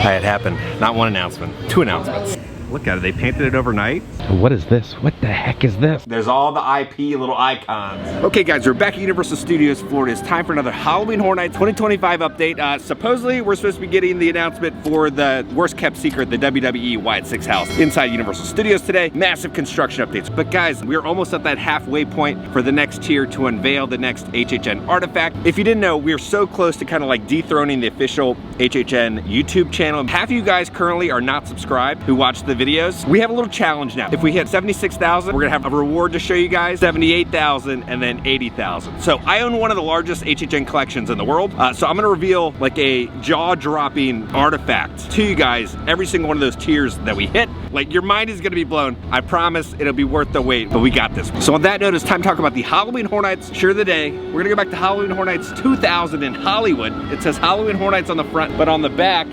It happened. Not one announcement, 2 announcements. Look at it, they painted it overnight. What is this? What the heck is this? There's all the IP little icons. Okay guys, we're back at Universal Studios Florida. It's time for another Halloween Horror Nights 2025 update. Supposedly, we're supposed to be getting the announcement for the worst kept secret, the WWE WYATT SICKS house inside Universal Studios today. Massive construction updates. But guys, we're almost at that halfway point for the next tier to unveil the next HHN artifact. If you didn't know, we're so close to kind of like dethroning the official HHN YouTube channel. Half of you guys currently are not subscribed who watch the videos. We have a little challenge now. If we hit 76,000, we're gonna have a reward to show you guys, 78,000 and then 80,000. So I own one of the largest HHN collections in the world. So I'm gonna reveal like a jaw-dropping artifact to you guys, every single one of those tiers that we hit. Like your mind is gonna be blown. I promise it'll be worth the wait, but we got this. So on that note, it's time to talk about the Halloween Horror Nights shirt of the day. We're gonna go back to Halloween Horror Nights 2000 in Hollywood. It says Halloween Horror Nights on the front, but on the back,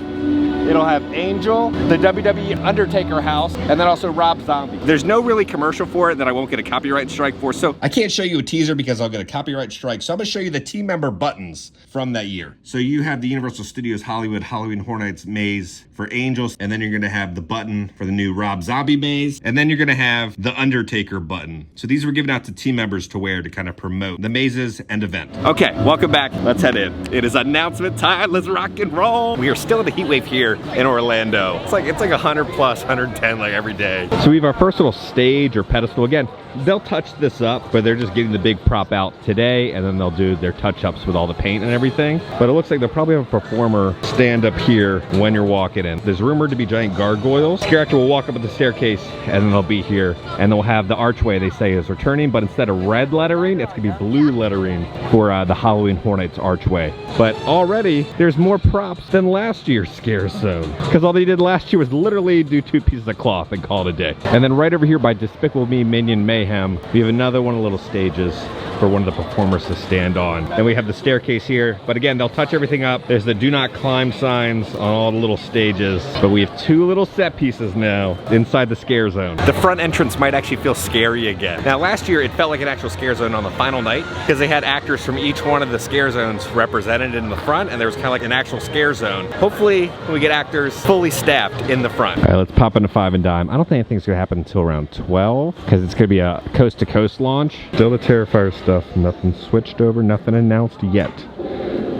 it'll have Angel, the WWE Undertaker house, and then also Rob Zombie. There's no really commercial for it that I won't get a copyright strike for, so I can't show you a teaser because I'll get a copyright strike. So I'm gonna show you the team member buttons from that year. So you have the Universal Studios Hollywood Halloween Horror Nights maze for Angels, and then you're gonna have the button for the new Rob Zombie maze, and then you're gonna have the Undertaker button. So these were given out to team members to wear to kind of promote the mazes and event. Okay, welcome back. Let's head in. It is announcement time. Let's rock and roll. We are still in the heat wave here in Orlando. It's like 100 plus, 110 like every day. So we have our first little stage or pedestal. Again, they'll touch this up, but they're just getting the big prop out today, and then they'll do their touch-ups with all the paint and everything. But it looks like they'll probably have a performer stand up here when you're walking in. There's rumored to be giant gargoyles. Scare actor will walk up at the staircase, and then they'll be here, and they'll have the archway they say is returning, but instead of red lettering, it's gonna be blue lettering for the Halloween Horror Nights archway. But already, there's more props than last year's Scare Zone, because all they did last year was literally do 2 pieces of cloth and call it a day. And then right over here by Despicable Me Minion Mayhem, we have another one of the little stages for one of the performers to stand on. And we have the staircase here, but again, they'll touch everything up. There's the do not climb signs on all the little stages, but we have 2 little set pieces now inside the Scare Zone. The front entrance might actually feel scary again. Now last year, it felt like an actual Scare Zone on the final night because they had actors from each one of the Scare Zones represented in the front, and there was kind of like an actual Scare Zone. Hopefully, we get actors fully staffed in the front. All right, let's pop into 5 and dime. I don't think anything's gonna happen until around 12 because it's gonna be a coast-to-coast launch. Still the Terrifier stuff. Nothing switched over, nothing announced yet.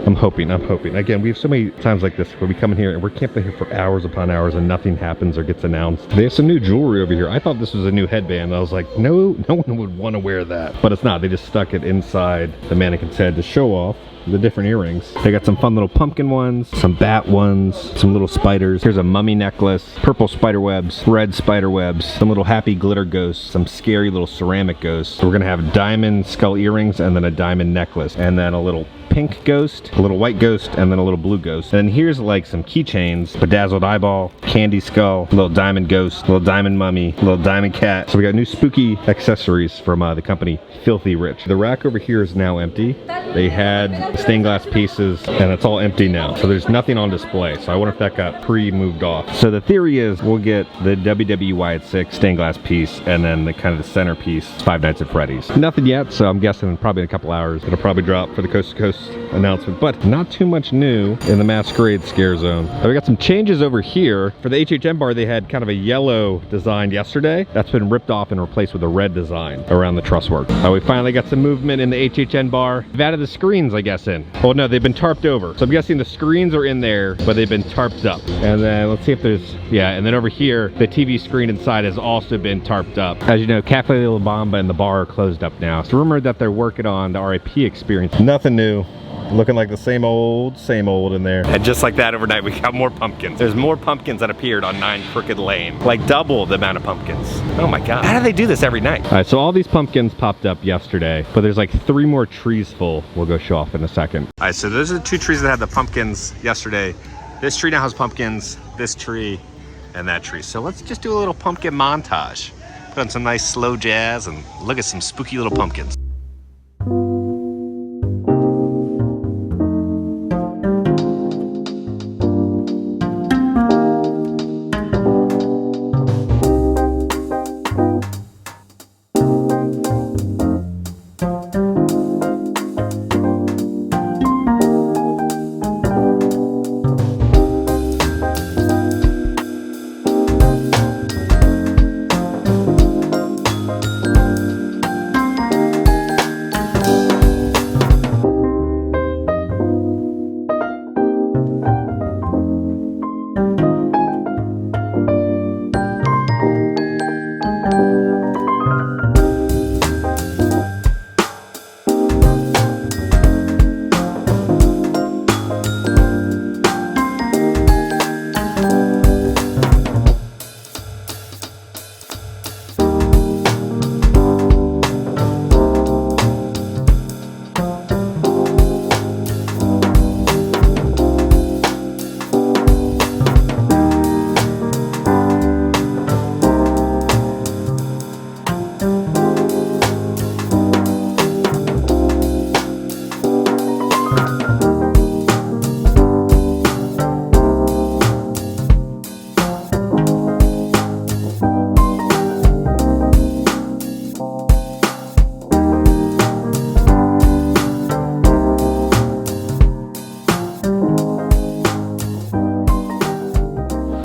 I'm hoping. Again, we have so many times like this where we come in here and we're camping here for hours upon hours and nothing happens or gets announced. They have some new jewelry over here. I thought this was a new headband. I was like, no one would want to wear that. But it's not. They just stuck it inside the mannequin's head to show off the different earrings. They got some fun little pumpkin ones, some bat ones, some little spiders. Here's a mummy necklace, purple spider webs, red spider webs, some little happy glitter ghosts, some scary little ceramic ghosts. So we're gonna have diamond skull earrings and then a diamond necklace, and then a little pink ghost, a little white ghost, and then a little blue ghost. And here's like some keychains: bedazzled eyeball, candy skull, little diamond ghost, little diamond mummy, little diamond cat. So we got new spooky accessories from the company Filthy Rich. The rack over here is now empty. They had stained glass pieces and it's all empty now. So there's nothing on display. So I wonder if that got pre-moved off. So the theory is we'll get the WWE WYATT SICKS stained glass piece and then the kind of the centerpiece, Five Nights at Freddy's. Nothing yet, so I'm guessing probably in a couple hours it'll probably drop for the coast to coast announcement, but not too much new in the Masquerade Scare Zone. We got some changes over here. For the HHN bar, they had kind of a yellow design yesterday. That's been ripped off and replaced with a red design around the truss work. We finally got some movement in the HHN bar. They've added the screens, I guess, in. Oh no, they've been tarped over. So I'm guessing the screens are in there, but they've been tarped up. And then let's see if there's, yeah, and then over here, the TV screen inside has also been tarped up. As you know, Cafe La Bamba and the bar are closed up now. It's rumored that they're working on the RIP experience. Nothing new. Looking like the same old in there. And just like that, overnight, we got more pumpkins. There's more pumpkins that appeared on 9 Crooked Lane. Like double the amount of pumpkins. Oh my God. How do they do this every night? All right, so all these pumpkins popped up yesterday, but there's like 3 more trees full. We'll go show off in a second. All right, so those are the 2 trees that had the pumpkins yesterday. This tree now has pumpkins, this tree, and that tree. So let's just do a little pumpkin montage. Put on some nice slow jazz and look at some spooky little pumpkins.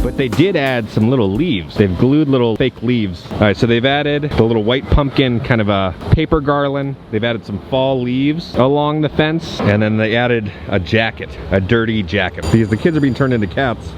But they did add some little leaves. They've glued little fake leaves. All right, so they've added the little white pumpkin kind of a paper garland. They've added some fall leaves along the fence, and then they added a jacket, a dirty jacket, because the kids are being turned into cats,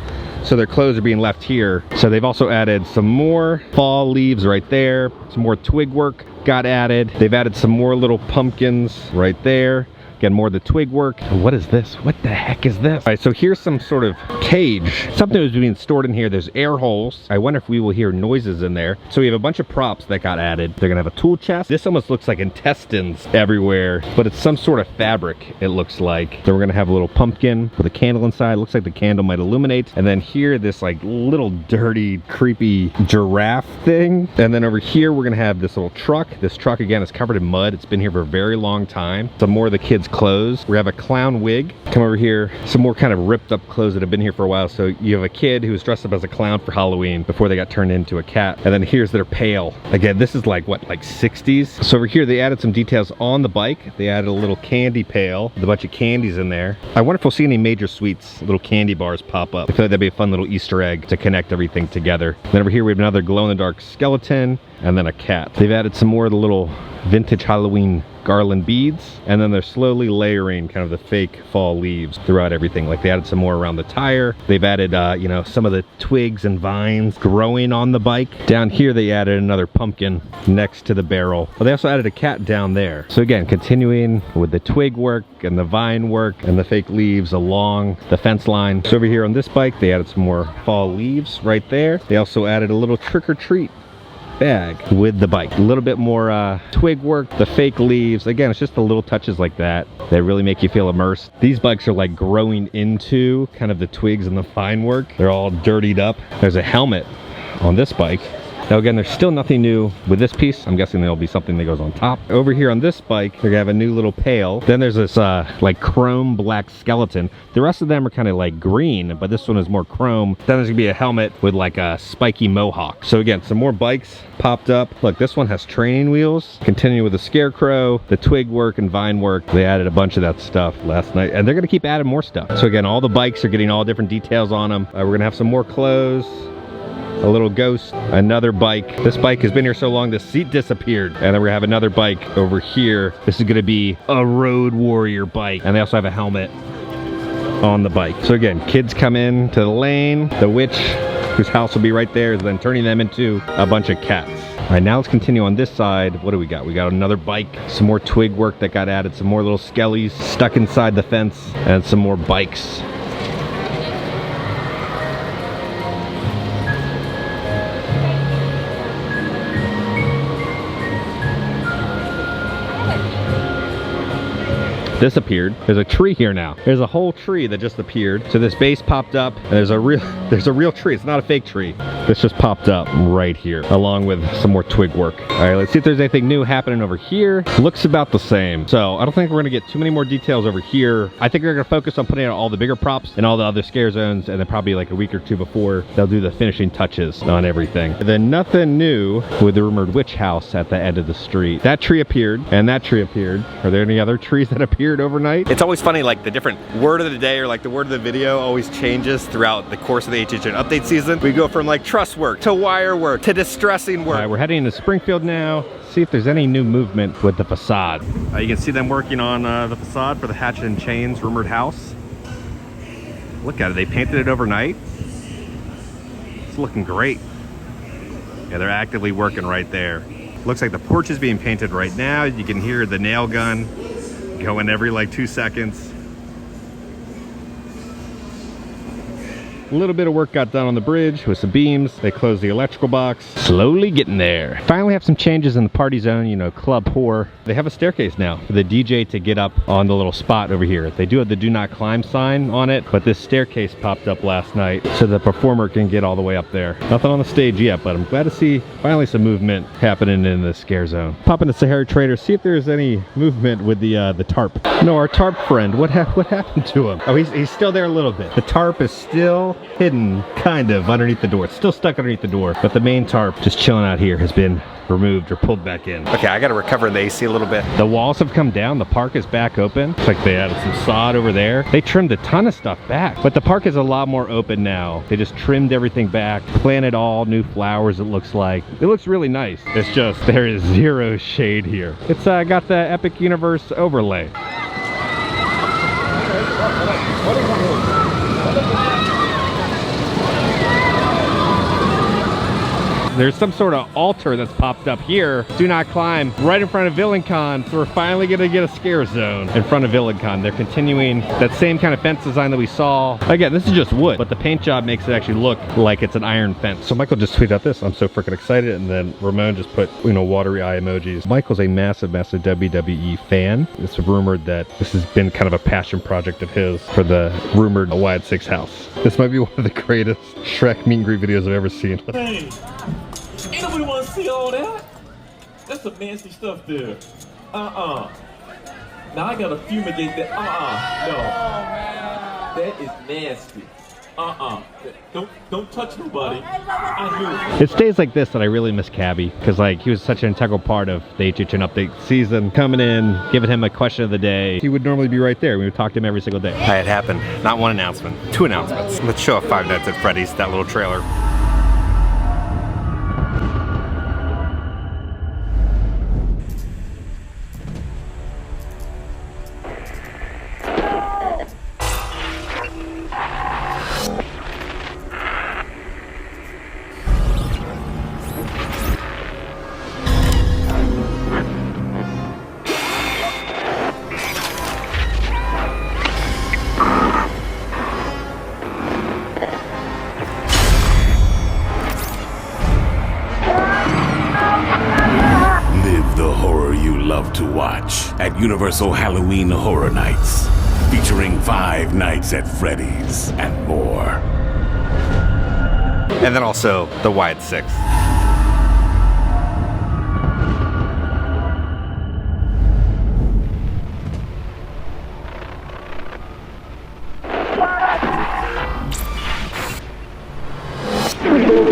so their clothes are being left here. So they've also added some more fall leaves right there. Some more twig work got added. They've added some more little pumpkins right there. Again, more of the twig work. What is this? What the heck is this? All right, so here's some sort of cage. Something was being stored in here. There's air holes. I wonder if we will hear noises in there. So we have a bunch of props that got added. They're gonna have a tool chest. This almost looks like intestines everywhere, but it's some sort of fabric, it looks like. Then we're gonna have a little pumpkin with a candle inside. Looks like the candle might illuminate. And then here, this like little dirty, creepy giraffe thing. And then over here, we're gonna have this little truck. This truck, again, is covered in mud. It's been here for a very long time. Some more of the kids' clothes. We have a clown wig. Come over here, some more kind of ripped up clothes that have been here for a while. So you have a kid who was dressed up as a clown for Halloween before they got turned into a cat. And then here's their pail. Again, this is like what, like 60s? So over here, they added some details on the bike. They added a little candy pail with a bunch of candies in there. I wonder if we'll see any major sweets, little candy bars pop up. I feel like that'd be a fun little Easter egg to connect everything together. Then over here, we have another glow-in-the-dark skeleton and then a cat. They've added some more of the little vintage Halloween garland beads, and then they're slowly layering kind of the fake fall leaves throughout everything. Like they added some more around the tire. They've added, you know, some of the twigs and vines growing on the bike. Down here, they added another pumpkin next to the barrel. But they also added a cat down there. So again, continuing with the twig work and the vine work and the fake leaves along the fence line. So over here on this bike, they added some more fall leaves right there. They also added a little trick-or-treat bag with the bike. A little bit more twig work, the fake leaves. Again, it's just the little touches like that that really make you feel immersed. These bikes are like growing into kind of the twigs and the fine work. They're all dirtied up. There's a helmet on this bike. Now again, there's still nothing new with this piece. I'm guessing there'll be something that goes on top. Over here on this bike, they're gonna have a new little pail. Then there's this like chrome black skeleton. The rest of them are kind of like green, but this one is more chrome. Then there's gonna be a helmet with like a spiky mohawk. So again, some more bikes popped up. Look, this one has training wheels. Continuing with the scarecrow, the twig work and vine work. They added a bunch of that stuff last night, and they're gonna keep adding more stuff. So again, all the bikes are getting all different details on them. We're gonna have some more clothes. A little ghost, another bike. This bike has been here so long, the seat disappeared. And then we have another bike over here. This is gonna be a road warrior bike. And they also have a helmet on the bike. So again, kids come in to the lane. The witch, whose house will be right there, is then turning them into a bunch of cats. All right, now let's continue on this side. What do we got? We got another bike, some more twig work that got added, some more little skellies stuck inside the fence, and some more bikes. Disappeared. There's a tree here now. There's a whole tree that just appeared. So this base popped up, and there's a real tree. It's not a fake tree. This just popped up right here, along with some more twig work. All right, let's see if there's anything new happening over here. Looks about the same. So I don't think we're gonna get too many more details over here. I think we're gonna focus on putting out all the bigger props and all the other scare zones, and then probably like a week or two before, they'll do the finishing touches on everything. And then nothing new with the rumored witch house at the end of the street. That tree appeared, and that tree appeared. Are there any other trees that appeared overnight? It's always funny, like the different word of the day or like the word of the video always changes throughout the course of the HHN update season. We go from like truss work to wire work to distressing work. All right, we're heading into Springfield now. See if there's any new movement with the facade. You can see them working on the facade for the Hatchet and Chains rumored house. Look at it, they painted it overnight. It's looking great. Yeah, they're actively working right there. Looks like the porch is being painted right now. You can hear the nail gun going every like 2 seconds. A little bit of work got done on the bridge with some beams. They closed the electrical box. Slowly getting there. Finally have some changes in the party zone, you know, Club Whore. They have a staircase now for the DJ to get up on the little spot over here. They do have the do not climb sign on it, but this staircase popped up last night so the performer can get all the way up there. Nothing on the stage yet, but I'm glad to see finally some movement happening in the scare zone. Pop into Sahara Trader, see if there's any movement with the tarp. No, our tarp friend, what happened to him? Oh, he's still there a little bit. The tarp is still hidden kind of underneath the door. It's still stuck underneath the door, but the main tarp just chilling out here has been removed or pulled back in. Okay, I gotta recover the AC a little bit. The walls have come down, the park is back open. Looks like they added some sod over there. They trimmed a ton of stuff back, but the park is a lot more open now. They just trimmed everything back, planted all new flowers, it looks like. It looks really nice. It's just, there is zero shade here. It's got the Epic Universe overlay. There's some sort of altar that's popped up here. Do not climb right in front of VillainCon. So we're finally gonna get a scare zone in front of VillainCon. They're continuing that same kind of fence design that we saw. Again, this is just wood, but the paint job makes it actually look like it's an iron fence. So Michael just tweeted out this, I'm so freaking excited. And then Ramon just put, you know, watery eye emojis. Michael's a massive, massive WWE fan. It's rumored that this has been kind of a passion project of his for the rumored WYATT SICKS house. This might be one of the greatest Shrek meet and greet videos I've ever seen. Hey. Ain't nobody want to see all that. That's some nasty stuff there. Now I gotta fumigate that. No. That is nasty. Don't touch nobody. I knew. It's days like this that I really miss Cabby, because like he was such an integral part of the HHN update season. Coming in, giving him a question of the day. He would normally be right there. We would talk to him every single day. It happened. Not one announcement, 2 announcements. Let's show off Five Nights at Freddy's, that little trailer. To watch at Universal Halloween Horror Nights, featuring 5 Nights at Freddy's and more. And then also the WYATT SICKS.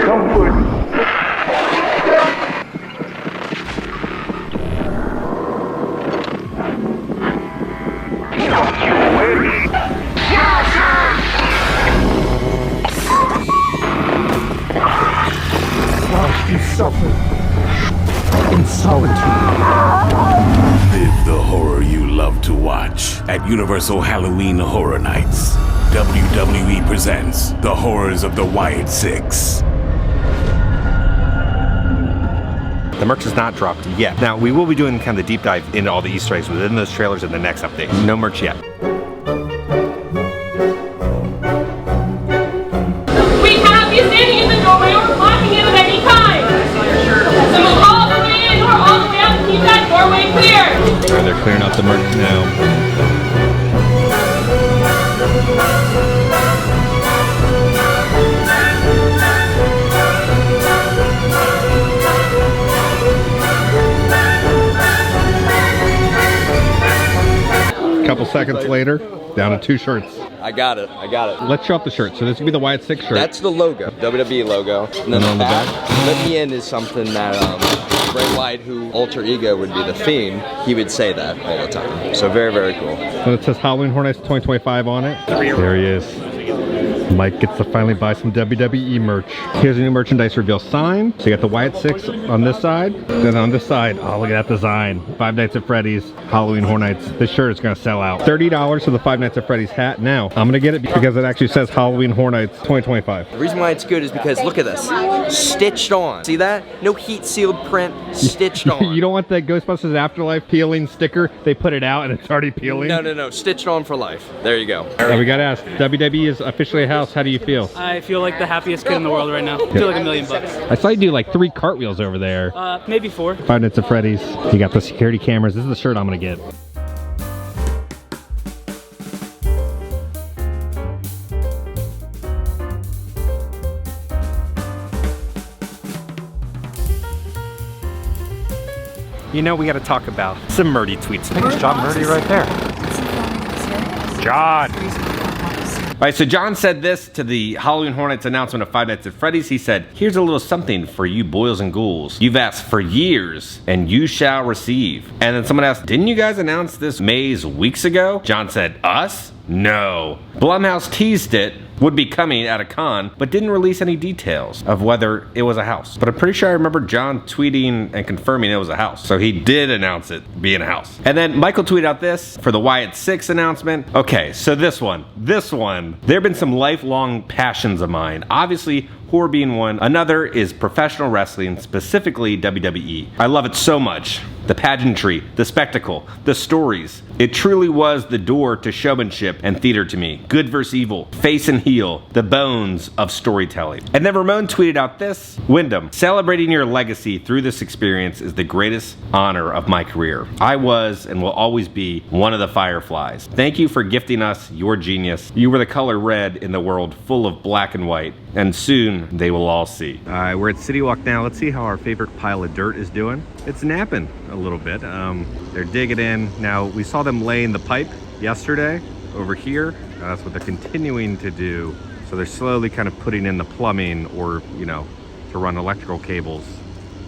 Comfort. You suffer in solitude. Live the horror you love to watch at Universal Halloween Horror Nights. WWE presents the horrors of the WYATT SICKS. The merch is not dropped yet. Now, we will be doing kind of the deep dive into all the Easter eggs within those trailers in the next update. No merch yet. We have you standing in the doorway or blocking it at any time. So move all the way in or all the way out to keep that doorway clear. Right, they're clearing out the merch now. Couple seconds later, down to 2 shirts. I got it. Let's show off the shirt. So this would be the WYATT SICKS shirt. That's the logo, WWE logo. And then on the back, Let Me In is something that Bray Wyatt, who alter ego would be the Fiend, he would say that all the time. So very, very cool. And it says Halloween Horror Nights 2025 on it. There he is. Mike gets to finally buy some WWE merch. Here's a new merchandise reveal sign. So you got the WYATT SICKS on this side. Then on this side, oh, look at that design. 5 Nights at Freddy's, Halloween Horror Nights. This shirt is gonna sell out. $30 for the 5 Nights at Freddy's hat. Now, I'm gonna get it because it actually says Halloween Horror Nights 2025. The reason why it's good is because look at this. Stitched on. See that? No heat sealed print, stitched on. You don't want the Ghostbusters Afterlife peeling sticker. They put it out and it's already peeling. No. Stitched on for life. There you go. Now we gotta ask, WWE is officially a house. How do you feel? I feel like the happiest kid in the world right now. I feel like $1 million. I saw you do like 3 cartwheels over there. Maybe 4. 5 Nights at Freddy's. You got the security cameras. This is the shirt I'm gonna get. You know, we gotta talk about some Murdy tweets. I think it's John Murdy right there. John! All right, so John said this to the Halloween Horror Nights announcement of Five Nights at Freddy's. He said, here's a little something for you boys and ghouls. You've asked for years, and you shall receive. And then someone asked, didn't you guys announce this maze weeks ago? John said, us? No. Blumhouse teased it would be coming at a con, but didn't release any details of whether it was a house. But I'm pretty sure I remember John tweeting and confirming it was a house. So he did announce it being a house. And then Michael tweeted out this for the WYATT SICKS announcement. Okay, so this one, there have been some lifelong passions of mine. Obviously, horror being one. Another is professional wrestling, specifically WWE. I love it so much. The pageantry, the spectacle, the stories. It truly was the door to showmanship and theater to me. Good versus evil, face and heel, the bones of storytelling. And then Ramon tweeted out this, Wyndham, celebrating your legacy through this experience is the greatest honor of my career. I was and will always be one of the Fireflies. Thank you for gifting us your genius. You were the color red in the world full of black and white, and soon they will all see. All right, we're at CityWalk now. Let's see how our favorite pile of dirt is doing. It's napping a little bit. They're digging in. Now, we saw them laying the pipe yesterday over here. That's what they're continuing to do. So they're slowly kind of putting in the plumbing or, you know, to run electrical cables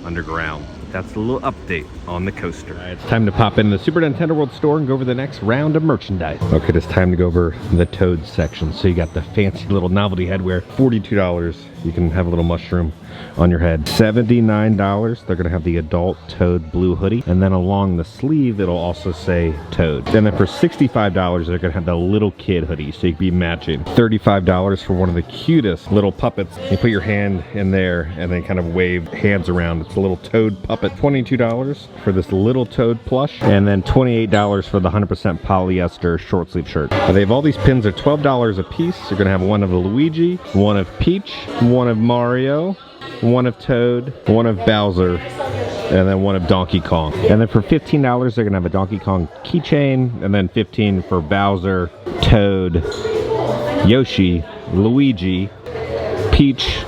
underground. That's a little update on the coaster. All right, it's time to pop in the Super Nintendo World store and go over the next round of merchandise. Okay, it's time to go over the Toad section. So you got the fancy little novelty headwear, $42. You can have a little mushroom on your head. $79, they're gonna have the adult Toad blue hoodie. And then along the sleeve, it'll also say Toad. And then for $65, they're gonna have the little kid hoodie, so you can be matching. $35 for one of the cutest little puppets. You put your hand in there and then kind of wave hands around. It's a little Toad puppet. $22 for this little Toad plush. And then $28 for the 100% polyester short sleeve shirt. They have all these pins are $12 a piece. You're gonna have one of Luigi, one of Peach, one of Mario, one of Toad, one of Bowser, and then one of Donkey Kong. And then for $15, they're gonna have a Donkey Kong keychain, and then $15 for Bowser, Toad, Yoshi, Luigi, Peach,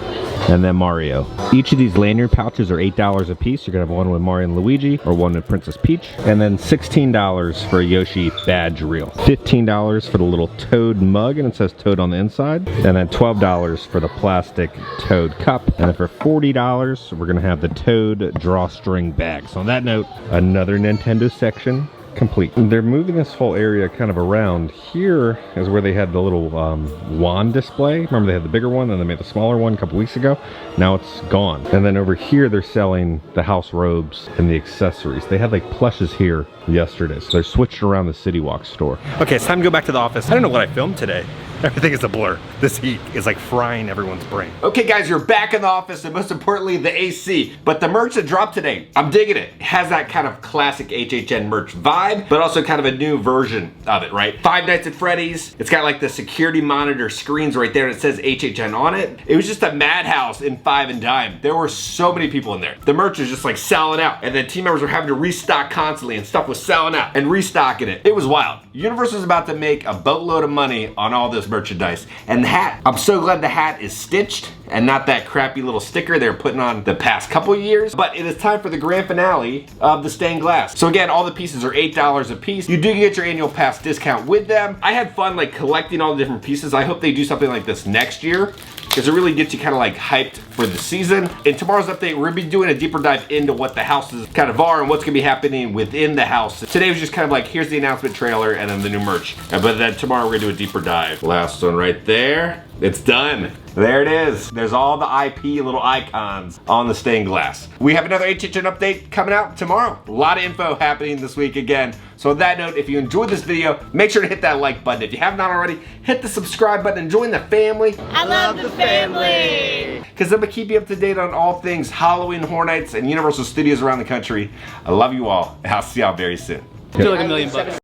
and then Mario. Each of these lanyard pouches are $8 a piece. You're gonna have one with Mario and Luigi, or one with Princess Peach. And then $16 for a Yoshi badge reel. $15 for the little Toad mug, and it says Toad on the inside. And then $12 for the plastic Toad cup. And then for $40, we're gonna have the Toad drawstring bag. So on that note, another Nintendo section complete. They're moving this whole area kind of around. Here is where they had the little wand display. Remember they had the bigger one, then they made the smaller one a couple weeks ago. Now it's gone. And then over here they're selling the house robes and the accessories. They had like plushes here yesterday, so they're switched around the CityWalk store. Okay, it's time to go back to the office. I don't know what I filmed today. Everything is a blur. This heat is like frying everyone's brain. Okay guys, you're back in the office, and most importantly, the AC. But the merch that dropped today, I'm digging it. It has that kind of classic HHN merch vibe, but also kind of a new version of it, right? Five Nights at Freddy's. It's got like the security monitor screens right there, and it says HHN on it. It was just a madhouse in Five and Dime. There were so many people in there. The merch was just like selling out, and then team members were having to restock constantly, and stuff was selling out and restocking it. It was wild. Universal's about to make a boatload of money on all this merchandise. And the hat, I'm so glad the hat is stitched and not that crappy little sticker they were putting on the past couple years. But it is time for the grand finale of the stained glass. So again, all the pieces are $8 a piece. You do get your annual pass discount with them. I had fun like collecting all the different pieces. I hope they do something like this next year, because it really gets you kind of like hyped for the season. In tomorrow's update, we're gonna be doing a deeper dive into what the houses kind of are and what's gonna be happening within the house. Today was just kind of like, here's the announcement trailer and then the new merch. But then tomorrow we're gonna do a deeper dive. Last one right there. It's done. There it is. There's all the IP little icons on the stained glass. We have another HHN update coming out tomorrow. A lot of info happening this week again. So on that note, if you enjoyed this video, make sure to hit that like button. If you have not already, hit the subscribe button and join the family. I love the family. Because I'm gonna keep you up to date on all things Halloween Horror Nights and Universal Studios around the country. I love you all, and I'll see y'all very soon. I feel like $1 million.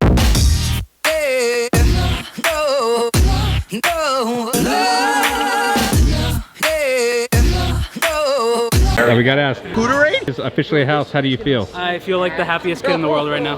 We gotta ask, Hooterate is officially a house. How do you feel? I feel like the happiest kid in the world right now.